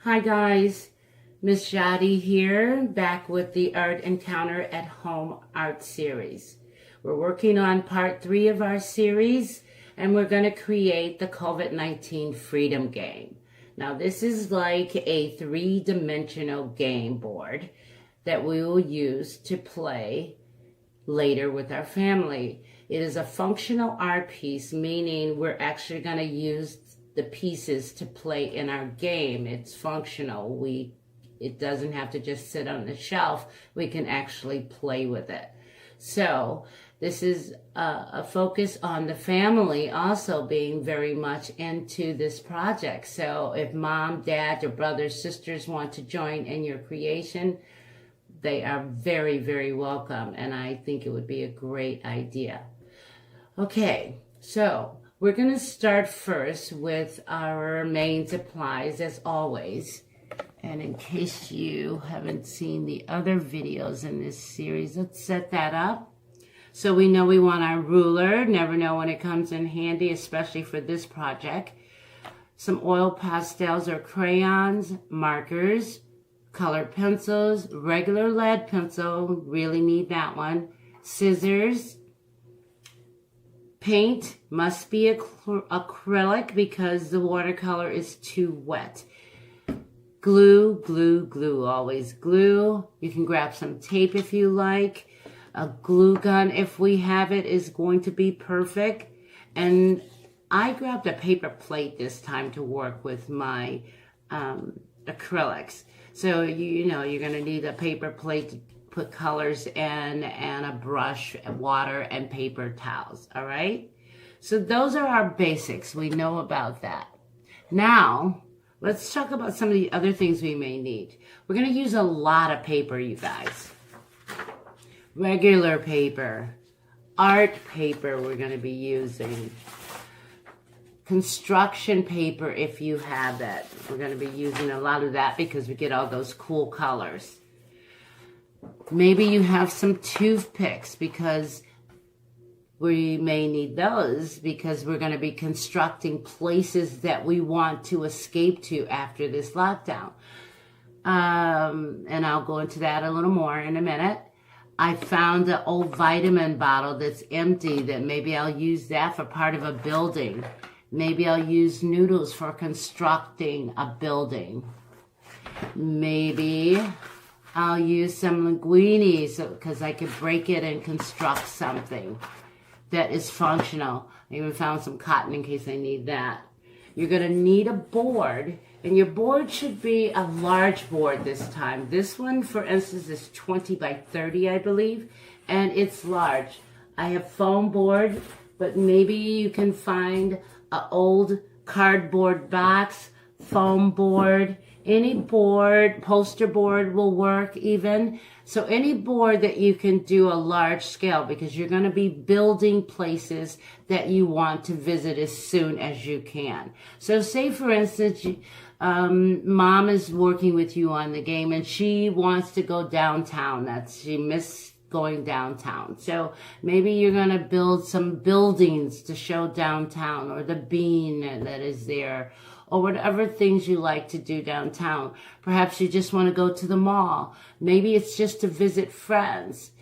Hi guys, Miss Jadi here, back with the Art Encounter at Home art series. We're working on part 3 of our series, and we're going to create the COVID-19 Freedom Game. Now this is like a 3-dimensional game board that we will use to play later with our family. It is a functional art piece, meaning we're actually going to use the pieces to play in our game. It's functional. It doesn't have to just sit on the shelf. We can actually play with it. So this is a focus on the family also being very much into this project. So if mom, dad, your brothers, sisters want to join in your creation, they are very, very welcome. And I think it would be a great idea. Okay, so we're going to start first with our main supplies as always. And in case you haven't seen the other videos in this series, let's set that up. So we know we want our ruler. Never know when it comes in handy, especially for this project. Some oil pastels or crayons, markers, colored pencils, regular lead pencil, really need that one, scissors. Paint must be acrylic because the watercolor is too wet. Glue, glue, glue, always glue. You can grab some tape if you like. A glue gun, if we have it, is going to be perfect. And I grabbed a paper plate this time to work with my acrylics. So, you know, you're going to need a paper plate to put colors in, and a brush, water, and paper towels, all right? So those are our basics. We know about that. Now, let's talk about some of the other things we may need. We're going to use a lot of paper, you guys. Regular paper, art paper we're going to be using. Construction paper if you have that. We're going to be using a lot of that because we get all those cool colors. Maybe you have some toothpicks because we may need those because we're going to be constructing places that we want to escape to after this lockdown. And I'll go into that a little more in a minute. I found an old vitamin bottle that's empty that maybe I'll use that for part of a building. Maybe I'll use noodles for constructing a building. Maybe I'll use some linguine because I could break it and construct something that is functional. I even found some cotton in case I need that. You're going to need a board, and your board should be a large board this time. This one, for instance, is 20 by 30, I believe, and it's large. I have foam board, but maybe you can find an old cardboard box, foam board, any board, poster board will work even. So any board that you can do a large scale because you're going to be building places that you want to visit as soon as you can. So say for instance, mom is working with you on the game and she wants to go downtown. She missed going downtown. So maybe you're going to build some buildings to show downtown or the bean that is there, or whatever things you like to do downtown. Perhaps you just want to go to the mall. Maybe it's just to visit friends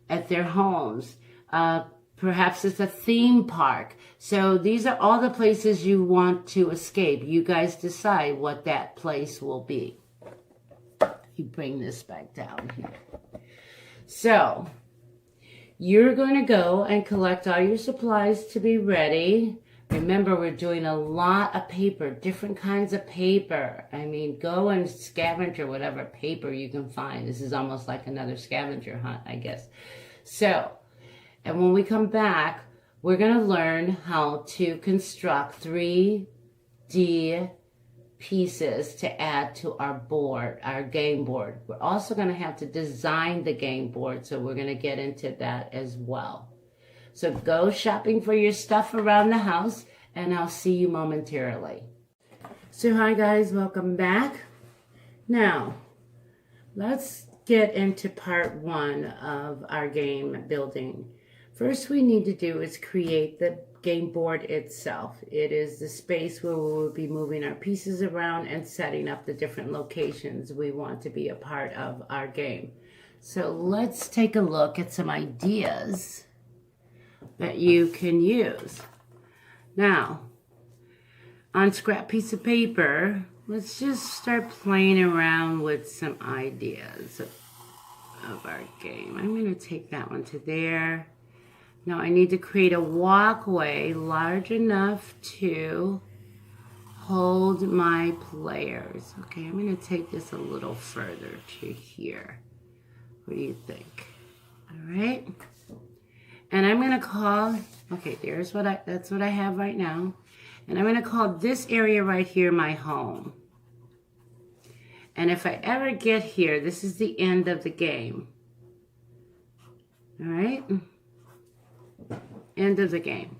at their homes. Perhaps it's a theme park. So these are all the places you want to escape. You guys decide what that place will be. You bring this back down here. So you're going to go and collect all your supplies to be ready. Remember, we're doing a lot of paper, different kinds of paper. I mean, go and scavenge or whatever paper you can find. This is almost like another scavenger hunt, I guess. So, and when we come back, we're going to learn how to construct 3D pieces to add to our board, our game board. We're also going to have to design the game board, so we're going to get into that as well. So go shopping for your stuff around the house, and I'll see you momentarily. So hi guys, welcome back. Now, let's get into part 1 of our game building. First we need to do is create the game board itself. It is the space where we will be moving our pieces around and setting up the different locations we want to be a part of our game. So let's take a look at some ideas that you can use. Now, on scrap piece of paper, let's just start playing around with some ideas of our game. I'm going to take that one to there. Now I need to create a walkway large enough to hold my players. Okay, I'm going to take this a little further to here. What do you think? All right. And I'm going to call, okay, that's what I have right now. And I'm going to call this area right here my home. And if I ever get here, this is the end of the game. All right. End of the game.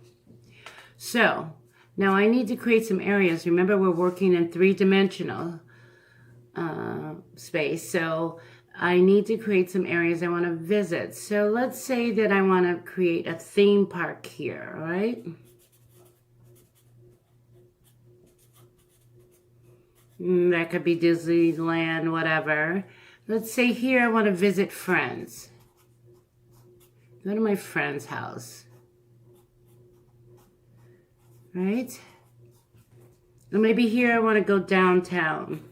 So now I need to create some areas. Remember, we're working in three-dimensional space. So I need to create some areas I want to visit. So let's say that I want to create a theme park here, all right? That could be Disneyland, whatever. Let's say here I want to visit friends. Go to my friend's house. Right? And maybe here I want to go downtown.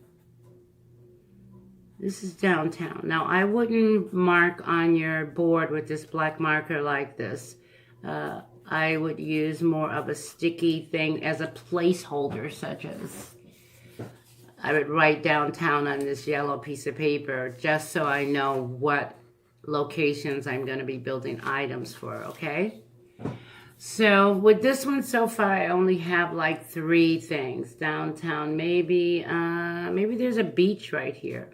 This is downtown. Now, I wouldn't mark on your board with this black marker like this. I would use more of a sticky thing as a placeholder, such as I would write downtown on this yellow piece of paper just so I know what locations I'm going to be building items for, okay? So with this one so far, I only have like 3 things. Downtown, maybe there's a beach right here.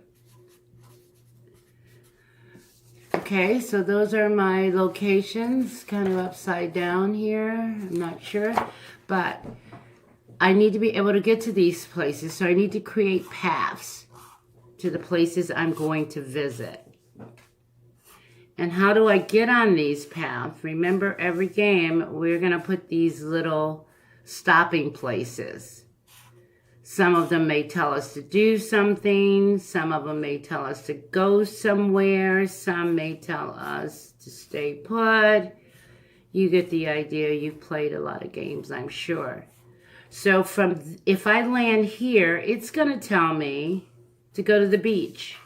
Okay, so those are my locations, kind of upside down here. I'm not sure, but I need to be able to get to these places, so I need to create paths to the places I'm going to visit. And how do I get on these paths? Remember, every game, we're going to put these little stopping places. Some of them may tell us to do something. Some of them may tell us to go somewhere. Some may tell us to stay put. You get the idea. You've played a lot of games, I'm sure. So if I land here, it's going to tell me to go to the beach.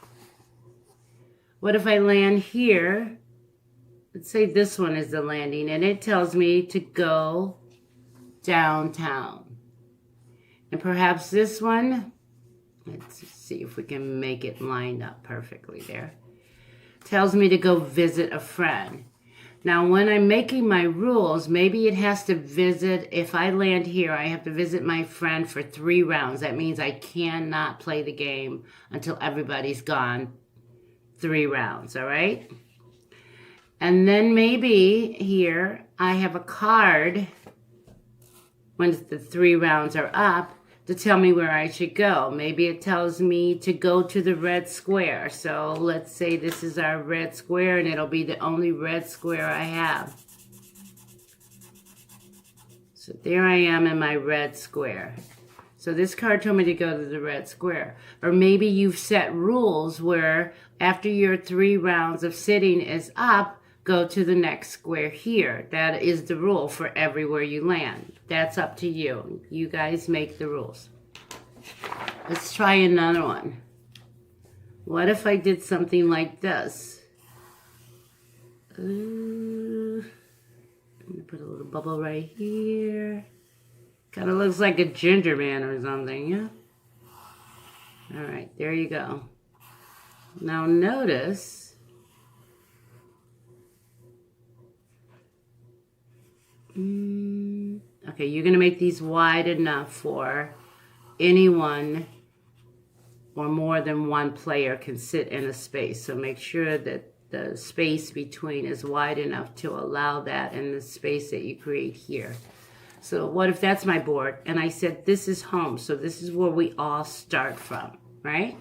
What if I land here? Let's say this one is the landing, and it tells me to go downtown. And perhaps this one, let's see if we can make it lined up perfectly there, tells me to go visit a friend. Now, when I'm making my rules, maybe it has to visit, if I land here, I have to visit my friend for 3 rounds. That means I cannot play the game until everybody's gone 3 rounds, all right? And then maybe here I have a card when the 3 rounds are up to tell me where I should go. Maybe it tells me to go to the red square. So let's say this is our red square, and it'll be the only red square I have. So there I am in my red square. So this card told me to go to the red square. Or maybe you've set rules where after your 3 rounds of sitting is up, go to the next square here. That is the rule for everywhere you land. That's up to you. You guys make the rules. Let's try another one. What if I did something like this? I'm going to put a little bubble right here. Kind of looks like a ginger man or something, yeah? All right, there you go. Now notice, okay, you're going to make these wide enough for anyone or more than one player can sit in a space. So make sure that the space between is wide enough to allow that in the space that you create here. So what if that's my board and I said this is home, so this is where we all start from, right?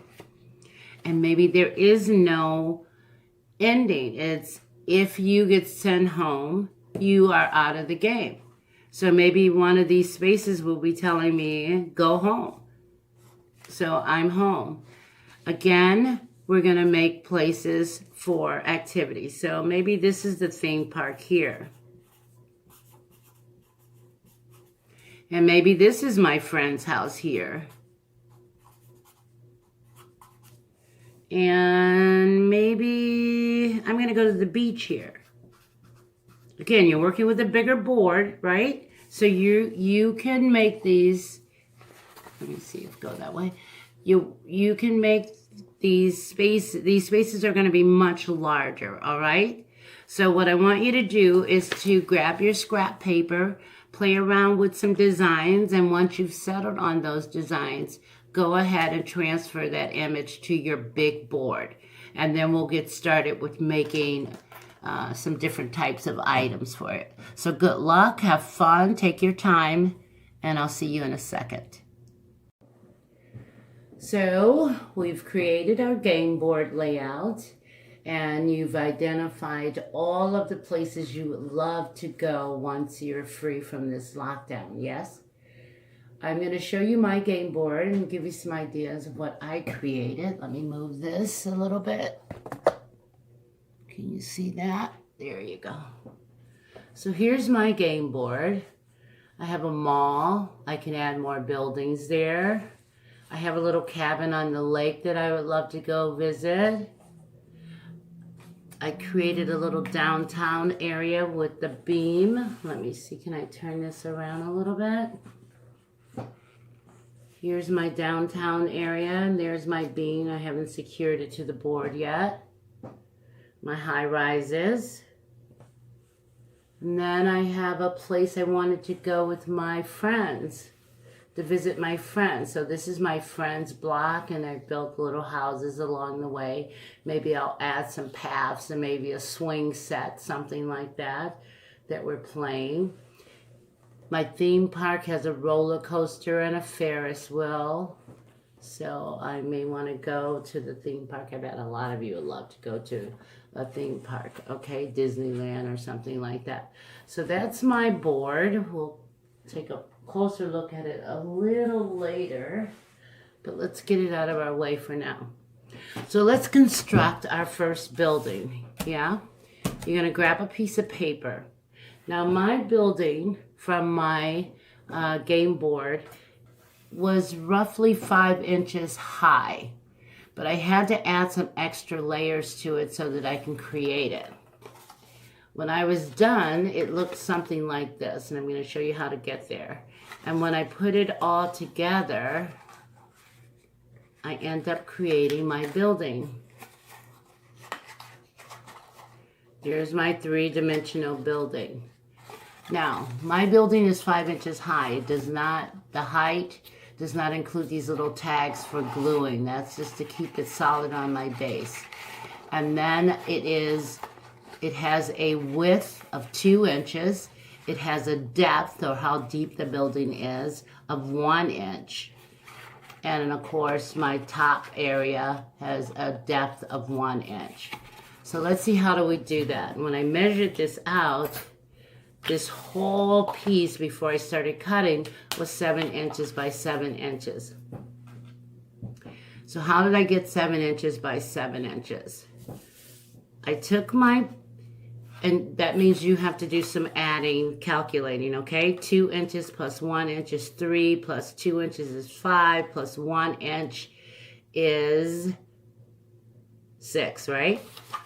And maybe there is no ending. It's if you get sent home, you are out of the game. So maybe one of these spaces will be telling me, go home. So I'm home. Again, we're going to make places for activities. So maybe this is the theme park here. And maybe this is my friend's house here. And maybe I'm going to go to the beach here. Again, you're working with a bigger board, right? So you can make these, let me see if go that way. You can make these spaces are going to be much larger, all right? So what I want you to do is to grab your scrap paper, play around with some designs, and once you've settled on those designs, go ahead and transfer that image to your big board. And then we'll get started with making some different types of items for it. So good luck, have fun, take your time, and I'll see you in a second. So we've created our game board layout, and you've identified all of the places you would love to go once you're free from this lockdown, yes? I'm going to show you my game board and give you some ideas of what I created. Let me move this a little bit. Can you see that? There you go. So here's my game board. I have a mall. I can add more buildings there. I have a little cabin on the lake that I would love to go visit. I created a little downtown area with the beam. Let me see, can I turn this around a little bit? Here's my downtown area, and there's my beam. I haven't secured it to the board yet. My high rises. And then I have a place I wanted to go with my friends, to visit my friends. So this is my friends block, and I built little houses along the way. Maybe I'll add some paths and maybe a swing set, something like that we're playing. My theme park has a roller coaster and a Ferris wheel. So I may want to go to the theme park. I bet a lot of you would love to go to a theme park, okay? Disneyland or something like that. So that's my board. We'll take a closer look at it a little later, but let's get it out of our way for now. So let's construct our first building, yeah? You're going to grab a piece of paper. Now my building from my game board was roughly 5 inches high, but I had to add some extra layers to it so that I can create it. When I was done, it looked something like this, and I'm going to show you how to get there. And when I put it all together, I end up creating my building. Here's my 3-dimensional building. Now, my building is 5 inches high. It does not, the height does not include these little tags for gluing. That's just to keep it solid on my base. And then it has a width of 2 inches. It has a depth, or how deep the building is, of 1 inch. And of course, my top area has a depth of 1 inch. So let's see, how do we do that? When I measured this out, this whole piece before I started cutting was 7 inches by 7 inches. So how did I get 7 inches by 7 inches? I took and that means you have to do some adding, calculating, okay? 2 inches plus 1 inch is 3, plus 2 inches is 5, plus 1 inch is 6, right?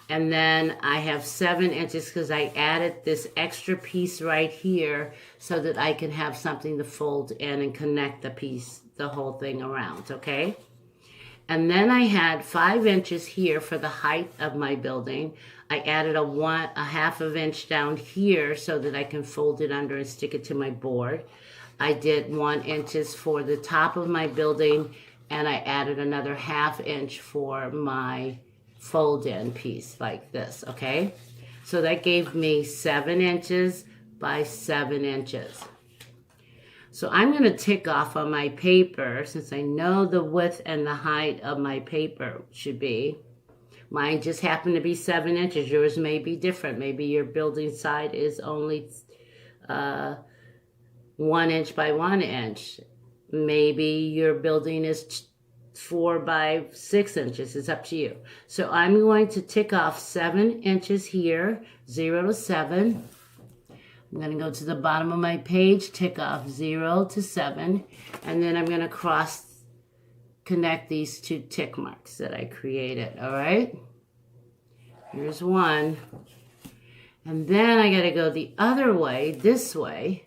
And then I have 7 inches because I added this extra piece right here so that I can have something to fold in and connect the whole thing around, okay? And then I had 5 inches here for the height of my building. I added a 1/2 of inch down here so that I can fold it under and stick it to my board. I did 1 inches for the top of my building, and I added another 1/2 inch for my fold-in piece like this, okay? So that gave me 7 inches by 7 inches. So I'm going to tick off on my paper, since I know the width and the height of my paper should be. Mine just happened to be 7 inches. Yours may be different. Maybe your building side is only 1 inch by 1 inch. Maybe your building is 4 by 6 inches. It's up to you. So I'm going to tick off 7 inches here, 0 to 7. I'm going to go to the bottom of my page, tick off 0 to 7, and then I'm going to cross connect these 2 tick marks that I created, all right? Here's 1. And then I got to go the other way, this way.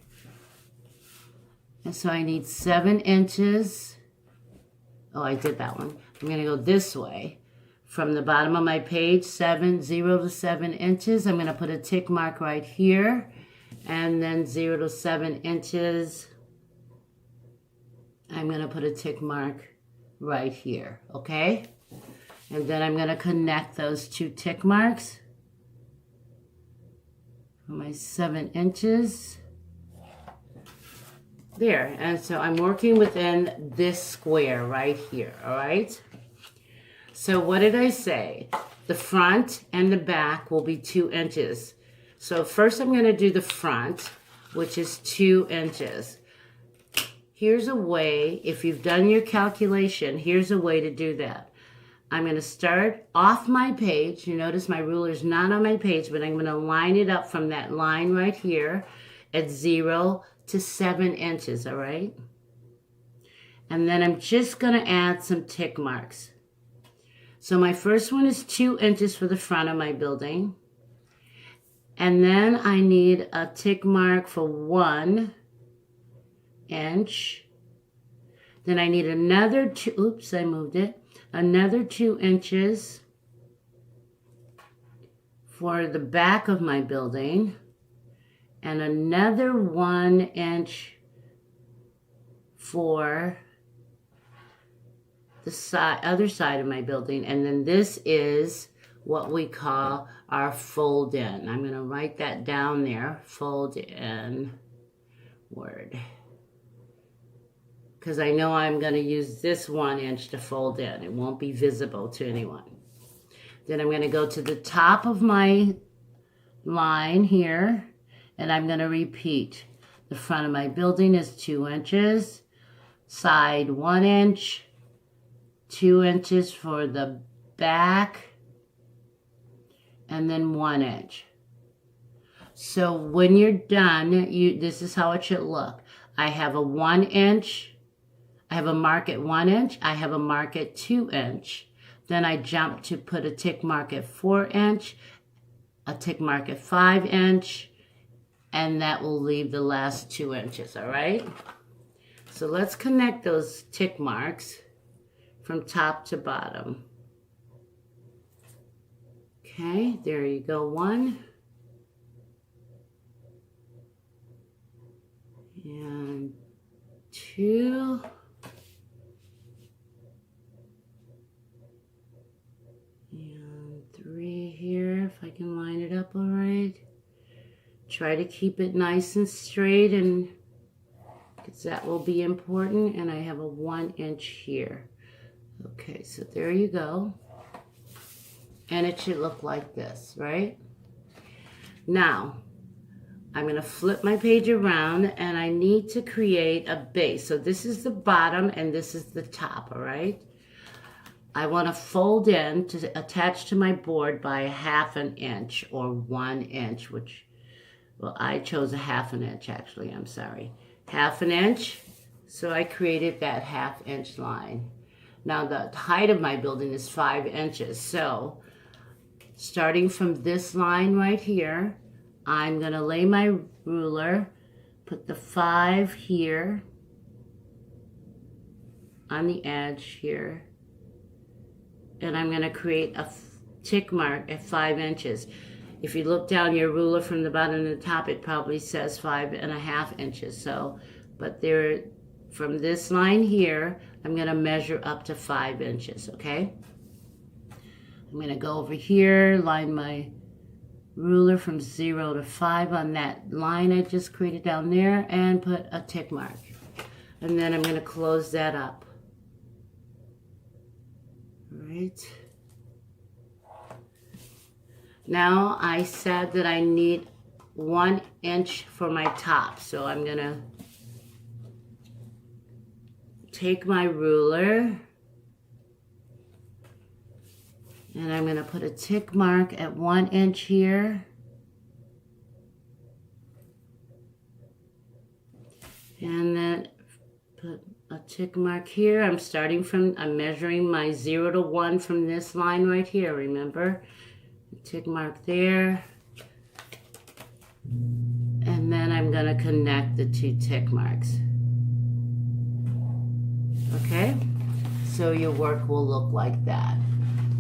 And so I need 7 inches. Oh, I did that one. I'm going to go this way. From the bottom of my page, 0 to 7 inches. I'm going to put a tick mark right here. And then 0 to 7 inches. I'm going to put a tick mark right here, okay? And then I'm going to connect those 2 tick marks for my 7 inches. There, and so I'm working within this square right here, all right? So what did I say? The front and the back will be 2 inches. So first I'm going to do the front, which is 2 inches. Here's a way, if you've done your calculation, here's a way to do that. I'm going to start off my page. You notice my ruler's not on my page, but I'm going to line it up from that line right here at 0 to 7 inches, all right? And then I'm just going to add some tick marks. So my first one is 2 inches for the front of my building. And then I need a tick mark for 1 inch. Then I need another 2, oops, I moved it. Another 2 inches for the back of my building. And another 1 inch for the other side of my building. And then this is what we call our fold in. I'm going to write that down there, fold in word. Because I know I'm going to use this 1 inch to fold in. It won't be visible to anyone. Then I'm going to go to the top of my line here. And I'm going to repeat. The front of my building is 2 inches. Side 1 inch. 2 inches for the back. And then 1 inch. So when you're done, this is how it should look. I have a 1 inch. I have a mark at 1 inch. I have a mark at 2 inch. Then I jump to put a tick mark at 4 inch. A tick mark at 5 inch. And that will leave the last 2 inches, all right? So let's connect those tick marks from top to bottom. Okay, there you go, 1. And 2. And 3 here, if I can line it up all right. Try to keep it nice and straight, and because that will be important. And I have a 1 inch here. Okay, so there you go. And it should look like this, right? Now, I'm going to flip my page around, and I need to create a base. So this is the bottom, and this is the top, all right? I want to fold in to attach to my board by 1/2 inch or 1 inch, which... Well, I chose a 1/2 inch, actually. I'm sorry. 1/2 inch. So I created that 1/2 inch line. Now, the height of my building is 5 inches. So, starting from this line right here, I'm going to lay my ruler, put the 5 here on the edge here. And I'm going to create a tick mark at 5 inches. If you look down your ruler from the bottom to the top, it probably says 5.5 inches. So, but there, from this line here, I'm going to measure up to 5 inches, okay? I'm going to go over here, line my ruler from 0 to 5 on that line I just created down there, and put a tick mark. And then I'm going to close that up. All right. Now I said that I need 1 inch for my top, so I'm gonna take my ruler and I'm going to put a tick mark at 1 inch here. And then put a tick mark here. I'm measuring my 0 to 1 from this line right here, remember? Tick mark there. And then I'm going to connect the 2 tick marks. Okay? So your work will look like that.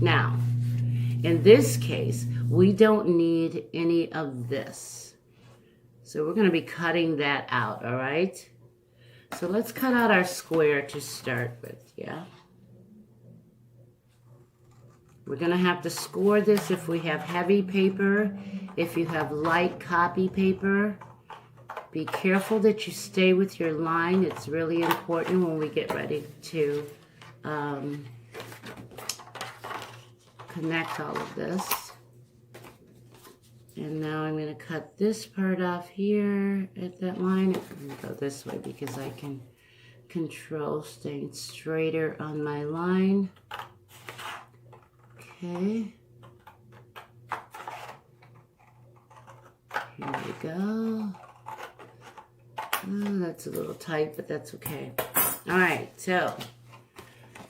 Now, in this case, we don't need any of this. So we're going to be cutting that out, all right? So let's cut out our square to start with, yeah? We're going to have to score this if we have heavy paper, if you have light copy paper. Be careful that you stay with your line. It's really important when we get ready to connect all of this. And now I'm going to cut this part off here at that line. I'm going to go this way because I can control staying straighter on my line. Okay. Here we go. Oh, that's a little tight, but that's okay. All right, so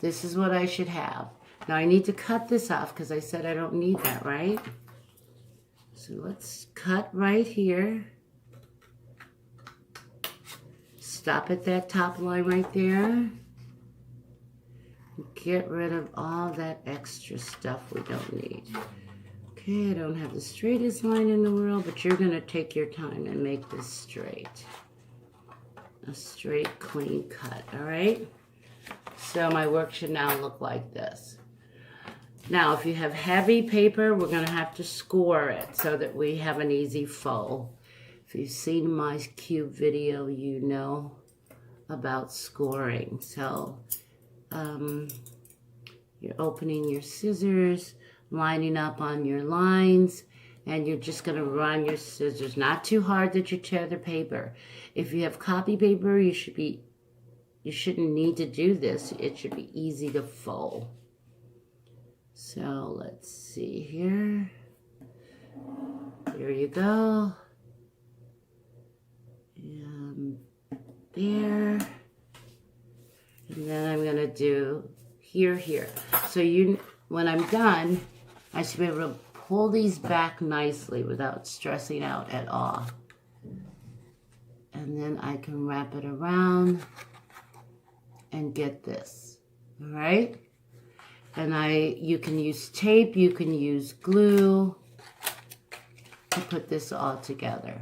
this is what I should have. Now I need to cut this off because I said I don't need that, right? So let's cut right here. Stop at that top line right there. Get rid of all that extra stuff we don't need. Okay, I don't have the straightest line in the world, but you're going to take your time and make this straight. A straight, clean cut, all right? So my work should now look like this. Now, if you have heavy paper, we're going to have to score it so that we have an easy fold. If you've seen my cube video, you know about scoring. So you're opening your scissors, lining up on your lines, and you're just going to run your scissors. Not too hard that you tear the paper. If you have copy paper, you shouldn't need to do this. It should be easy to fold. So let's see here. There you go. And there. And then I'm going to do here. So when I'm done, I should be able to pull these back nicely without stressing out at all. And then I can wrap it around and get this. All right? And you can use tape, you can use glue to put this all together.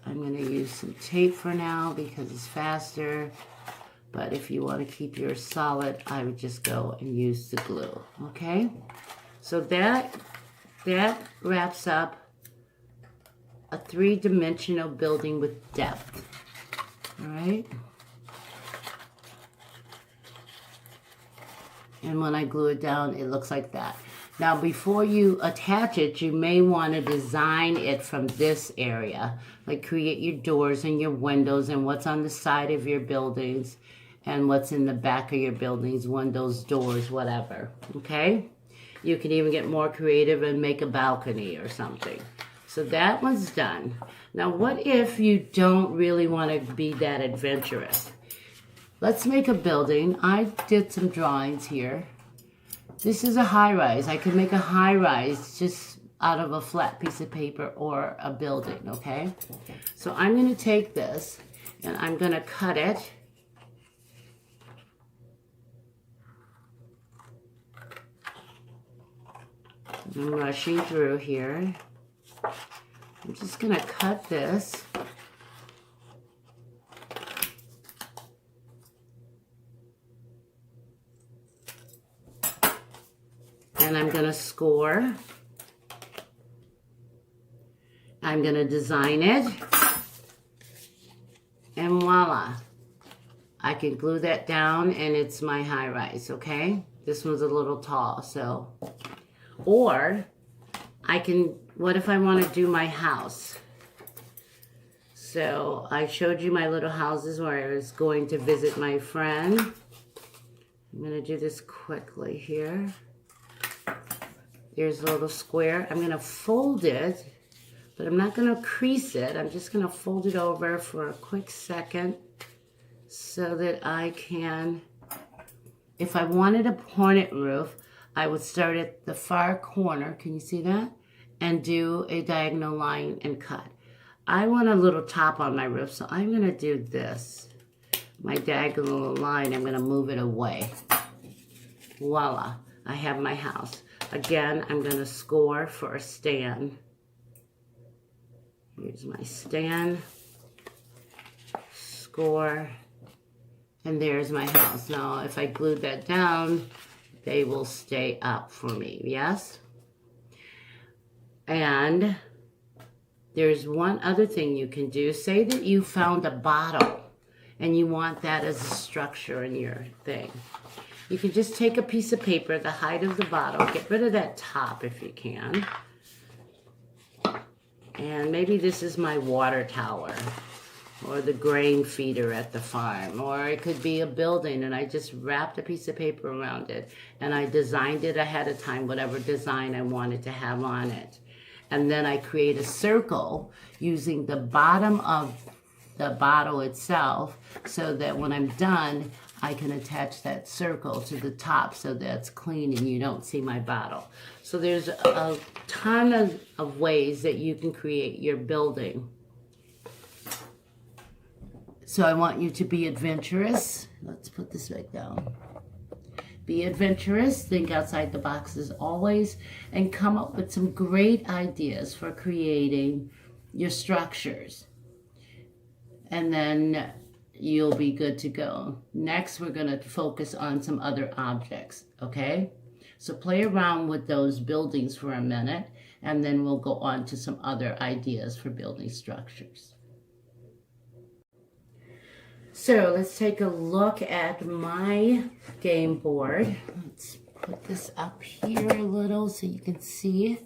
I'm going to use some tape for now because it's faster. But if you want to keep yours solid, I would just go and use the glue. Okay? So that wraps up a 3-dimensional building with depth. All right? And when I glue it down, it looks like that. Now, before you attach it, you may want to design it from this area. Like create your doors and your windows and what's on the side of your buildings and what's in the back of your buildings, windows, doors, whatever. Okay? You can even get more creative and make a balcony or something. So that one's done. Now, what if you don't really want to be that adventurous? Let's make a building. I did some drawings here. This is a high-rise. I can make a high-rise just out of a flat piece of paper or a building, okay? So I'm going to take this and I'm going to cut it. I'm rushing through here. I'm just going to cut this. And I'm going to score. I'm going to design it. And voila. I can glue that down and it's my high rise, okay? This one's a little tall, so. Or I can, what if I want to do my house? So I showed you my little houses where I was going to visit my friend. I'm going to do this quickly here. There's a little square. I'm going to fold it, but I'm not going to crease it. I'm just going to fold it over for a quick second so that I can, if I wanted a pointed roof, I would start at the far corner, can you see that? And do a diagonal line and cut. I want a little top on my roof, so I'm going to do this. My diagonal line, I'm going to move it away. Voila, I have my house. Again, I'm going to score for a stand. Here's my stand. Score. And there's my house. Now, if I glued that down, they will stay up for me, yes? And there's one other thing you can do. Say that you found a bottle and you want that as a structure in your thing. You can just take a piece of paper, the height of the bottle, get rid of that top if you can. And maybe this is my water tower, or the grain feeder at the farm, or it could be a building, and I just wrapped a piece of paper around it, and I designed it ahead of time, whatever design I wanted to have on it. And then I create a circle using the bottom of the bottle itself, so that when I'm done, I can attach that circle to the top so that's clean and you don't see my bottle. So there's a ton of ways that you can create your building. So I want you to be adventurous. Let's put this back down. Be adventurous, think outside the box as always, and come up with some great ideas for creating your structures. And then you'll be good to go. Next, we're going to focus on some other objects, okay? So play around with those buildings for a minute, and then we'll go on to some other ideas for building structures. So let's take a look at my game board. Let's put this up here a little so you can see.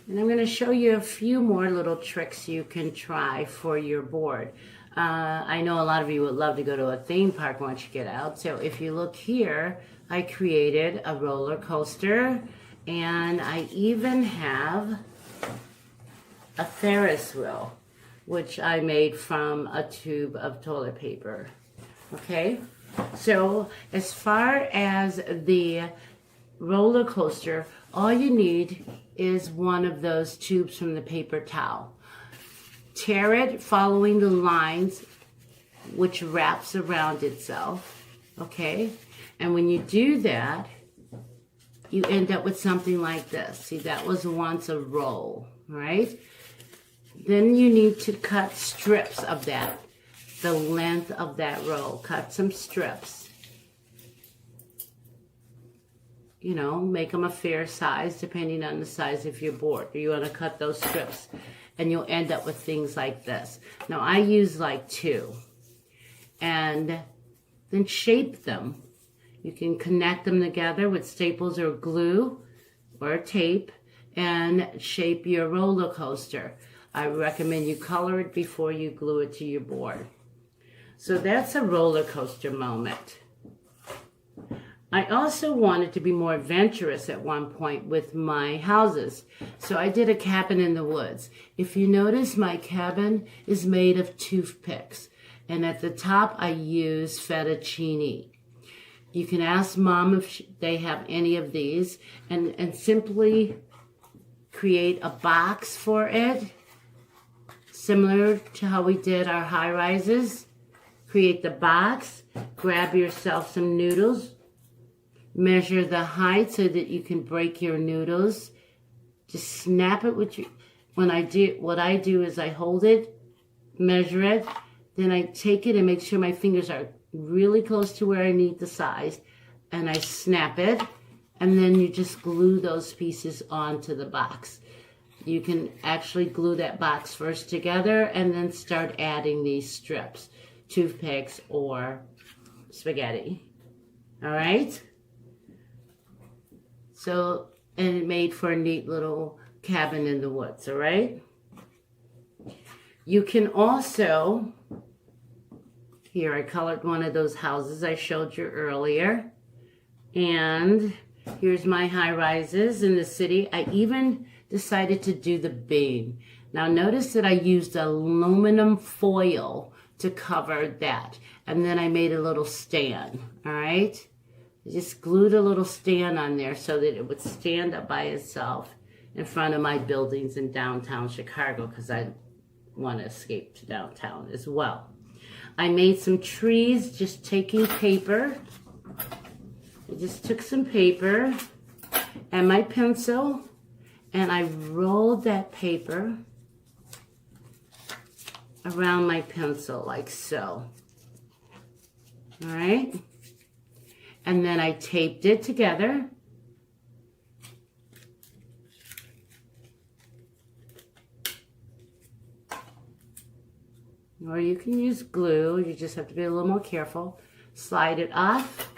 And I'm going to show you a few more little tricks you can try for your board. I know a lot of you would love to go to a theme park once you get out. So if you look here, I created a roller coaster, and I even have a Ferris wheel, which I made from a tube of toilet paper. Okay, so as far as the roller coaster, all you need is one of those tubes from the paper towel. Tear it following the lines, which wraps around itself, okay? And when you do that, you end up with something like this. See, that was once a roll, right? Then you need to cut strips of that, the length of that roll. Cut some strips. You know, make them a fair size depending on the size of your board. You want to cut those strips, and you'll end up with things like this. Now, I use like 2. And then shape them. You can connect them together with staples or glue or tape and shape your roller coaster. I recommend you color it before you glue it to your board. So that's a roller coaster moment. I also wanted to be more adventurous at one point with my houses. So I did a cabin in the woods. If you notice, my cabin is made of toothpicks. And at the top, I use fettuccine. You can ask Mom if they have any of these and simply create a box for it. Similar to how we did our high rises. Create the box, grab yourself some noodles, measure the height so that you can break your noodles. Just snap it with your, what I do is I hold it, measure it, then I take it and make sure my fingers are really close to where I need the size, and I snap it, and then you just glue those pieces onto the box. You can actually glue that box first together and then start adding these strips, toothpicks or spaghetti. All right? So, and it made for a neat little cabin in the woods, all right? You can also, here I colored one of those houses I showed you earlier. And here's my high rises in the city. I even decided to do the beam. Now notice that I used aluminum foil to cover that. And then I made a little stand, all right? I just glued a little stand on there so that it would stand up by itself in front of my buildings in downtown Chicago, because I want to escape to downtown as well. I made some trees just taking paper. I just took some paper and my pencil, and I rolled that paper around my pencil like so. All right? And then I taped it together. Or you can use glue. You just have to be a little more careful. Slide it off.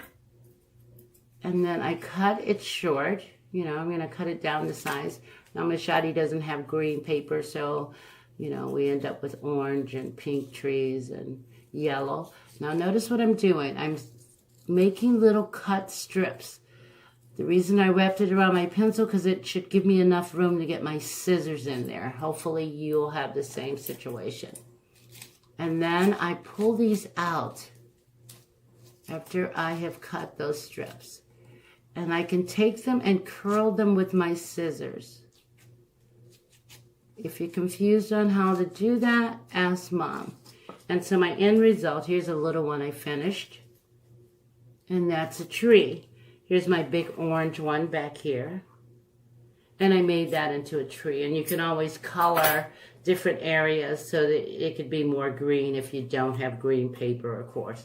And then I cut it short. You know, I'm going to cut it down to size. Now, Machadi doesn't have green paper, so, you know, we end up with orange and pink trees and yellow. Now, notice what I'm doing. I'm making little cut strips. The reason I wrapped it around my pencil, because it should give me enough room to get my scissors in there. Hopefully, you'll have the same situation. And then I pull these out after I have cut those strips. And I can take them and curl them with my scissors. If you're confused on how to do that, ask Mom. And so my end result, here's a little one I finished. And that's a tree. Here's my big orange one back here. And I made that into a tree. And you can always color different areas so that it could be more green if you don't have green paper, of course.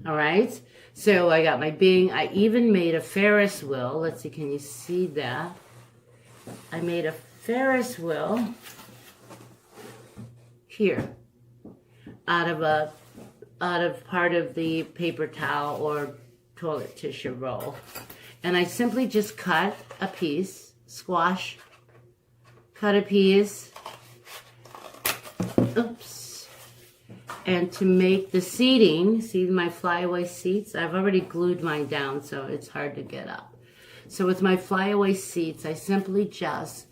All right, so I got my Bing. I even made a Ferris wheel. Let's see, can you see that? I made a Ferris wheel here out of part of the paper towel or toilet tissue roll. And I simply just cut a piece, squash, cut a piece, oops. And to make the seating, see my flyaway seats? I've already glued mine down, so it's hard to get up. So with my flyaway seats, I simply just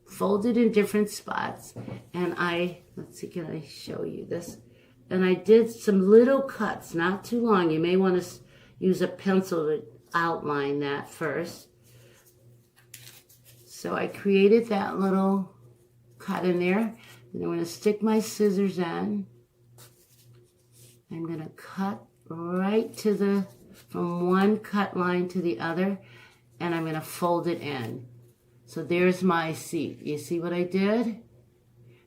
folded in different spots. And let's see, can I show you this? And I did some little cuts, not too long. You may want to use a pencil to outline that first. So I created that little cut in there. And I'm going to stick my scissors in. I'm going to cut right from one cut line to the other, and I'm going to fold it in. So there's my seat. You see what I did?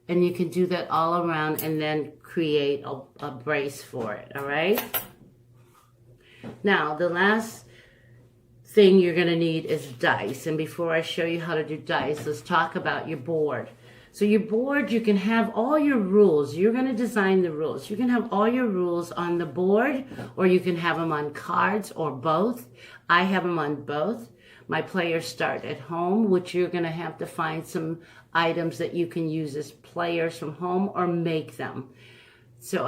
And you can do that all around and then create a brace for it, all right? Now, the last thing you're going to need is dice. And before I show you how to do dice, let's talk about your board. So your board, you can have all your rules. You're going to design the rules. You can have all your rules on the board, or you can have them on cards, or both. I have them on both. My players start at home, which you're going to have to find some items that you can use as players from home or make them. So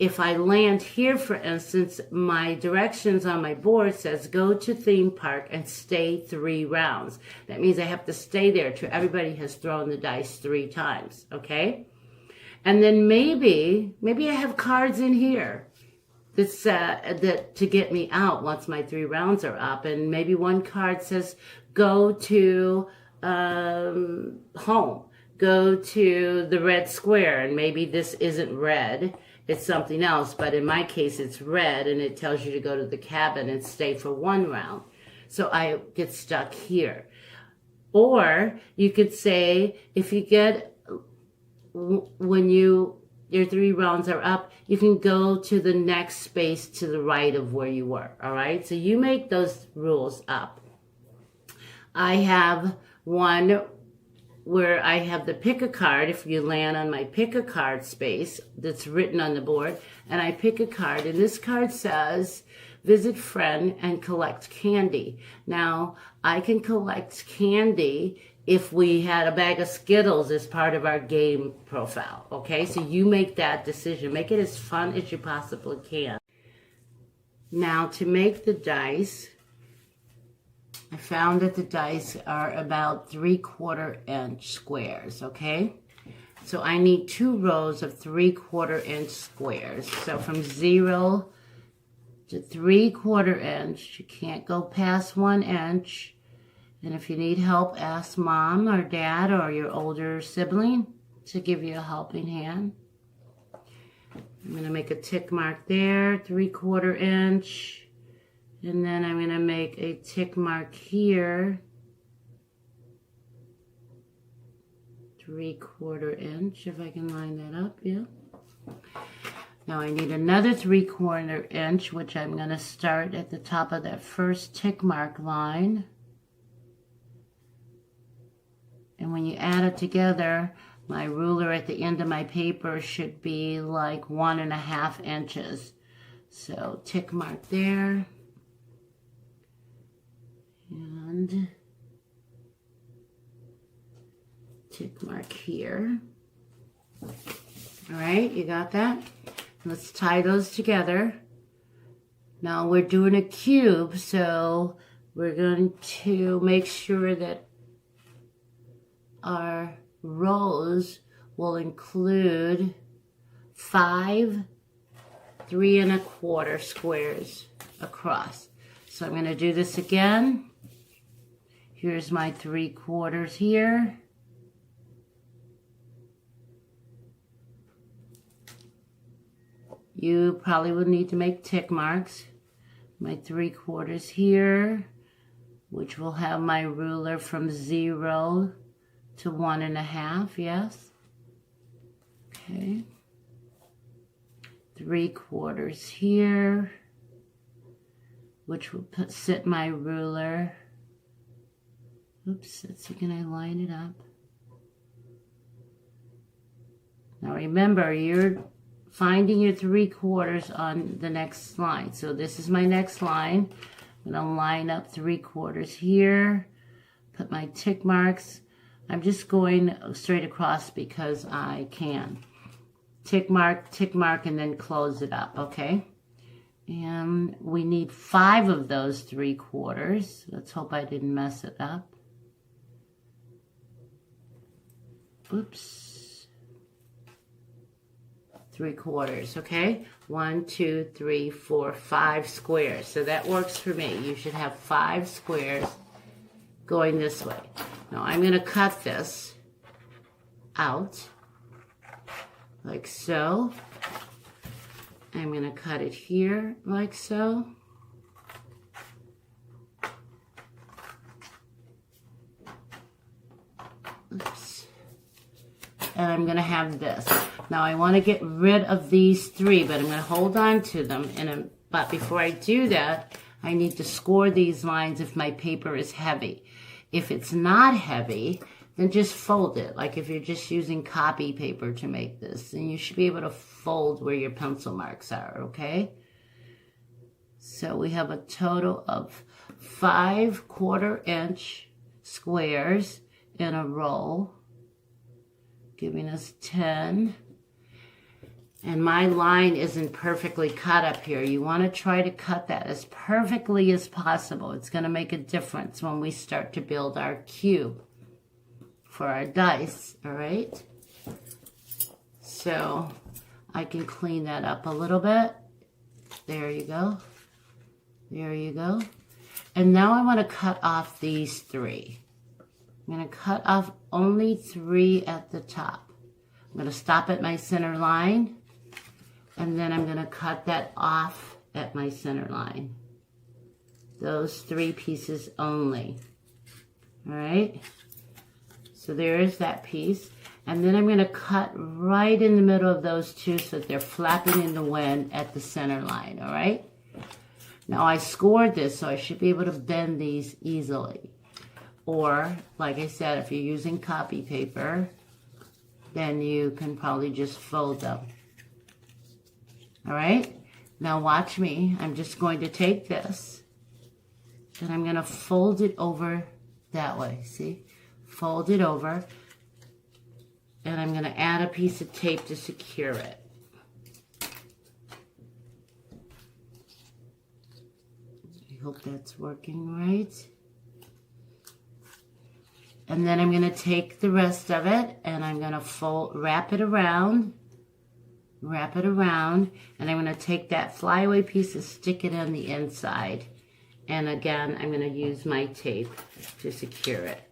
if I land here, for instance, my directions on my board says go to theme park and stay 3 rounds. That means I have to stay there till everybody has thrown the dice 3 times, okay? And then maybe I have cards in here that to get me out once my 3 rounds are up. And maybe one card says go to home, go to the red square, and maybe this isn't red. It's something else, but in my case, it's red, and it tells you to go to the cabin and stay for 1 round. So I get stuck here. Or you could say, if you get, when your 3 rounds are up, you can go to the next space to the right of where you were, all right? So you make those rules up. I have one where I have the pick a card. If you land on my pick a card space that's written on the board, and I pick a card, and this card says visit friend and collect candy. Now I can collect candy if we had a bag of Skittles as part of our game profile. Okay, so you make that decision. Make it as fun as you possibly can. Now to make the dice, I found that the dice are about 3/4 inch squares, okay? So I need 2 rows of 3/4 inch squares. So from 0 to 3/4 inch, you can't go past 1 inch. And if you need help, ask mom or dad or your older sibling to give you a helping hand. I'm going to make a tick mark there, 3/4 inch. And then I'm going to make a tick mark here, 3/4 inch, if I can line that up, yeah. Now I need another 3/4 inch, which I'm going to start at the top of that first tick mark line. And when you add it together, my ruler at the end of my paper should be like 1.5 inches. So tick mark there. And tick mark here. All right, you got that? Let's tie those together. Now we're doing a cube, so we're going to make sure that our rows will include 5 3¼ squares across. So I'm going to do this again. Here's my 3/4 here. You probably will need to make tick marks. My 3/4 here, which will have my ruler from 0 to 1.5, yes. Okay. 3/4 here, which will sit my ruler. Oops, let's see, can I line it up? Now remember, you're finding your 3/4 on the next line. So this is my next line. I'm going to line up 3/4 here, put my tick marks. I'm just going straight across because I can. Tick mark, and then close it up, okay? And we need 5 of those 3/4. Let's hope I didn't mess it up. Oops. 3/4, okay? 1, 2, 3, 4, 5 squares. So that works for me. You should have 5 squares going this way. Now I'm going to cut this out like so. I'm going to cut it here like so. Oops. And I'm going to have this. Now I want to get rid of these 3, but I'm going to hold on to them. But before I do that, I need to score these lines if my paper is heavy. If it's not heavy, then just fold it. Like if you're just using copy paper to make this, then you should be able to fold where your pencil marks are, okay? So we have a total of 5/4 inch squares in a row, giving us 10. And my line isn't perfectly cut up here. You want to try to cut that as perfectly as possible. It's going to make a difference when we start to build our cube for our dice, all right? So I can clean that up a little bit. There you go. There you go. And now I want to cut off these 3. I'm going to cut off only 3 at the top. I'm going to stop at my center line. And then I'm going to cut that off at my center line. Those 3 pieces only. All right? So there is that piece. And then I'm going to cut right in the middle of those 2 so that they're flapping in the wind at the center line. All right? Now I scored this, so I should be able to bend these easily. Or, like I said, if you're using copy paper, then you can probably just fold them. All right, now watch me. I'm just going to take this and I'm going to fold it over that way. See? fold it over, and I'm going to add a piece of tape to secure it. I hope that's working right. And then I'm going to take the rest of it and I'm going to wrap it around, and I'm going to take that flyaway piece and stick it on the inside. And again, I'm going to use my tape to secure it.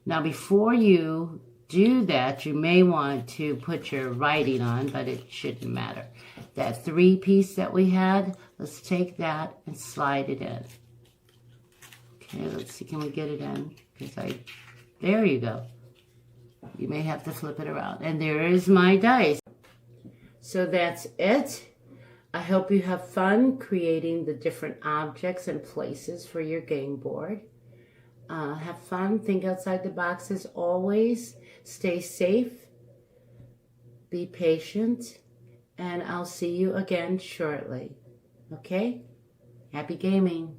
Now, before you do that, you may want to put your writing on, but it shouldn't matter. That 3 piece that we had, let's take that and slide it in. Okay, let's see, can we get it in? There you go. You may have to flip it around. And there is my dice. So that's it. I hope you have fun creating the different objects and places for your game board. Have fun, think outside the box as always. Stay safe, be patient, and I'll see you again shortly. Okay? Happy gaming.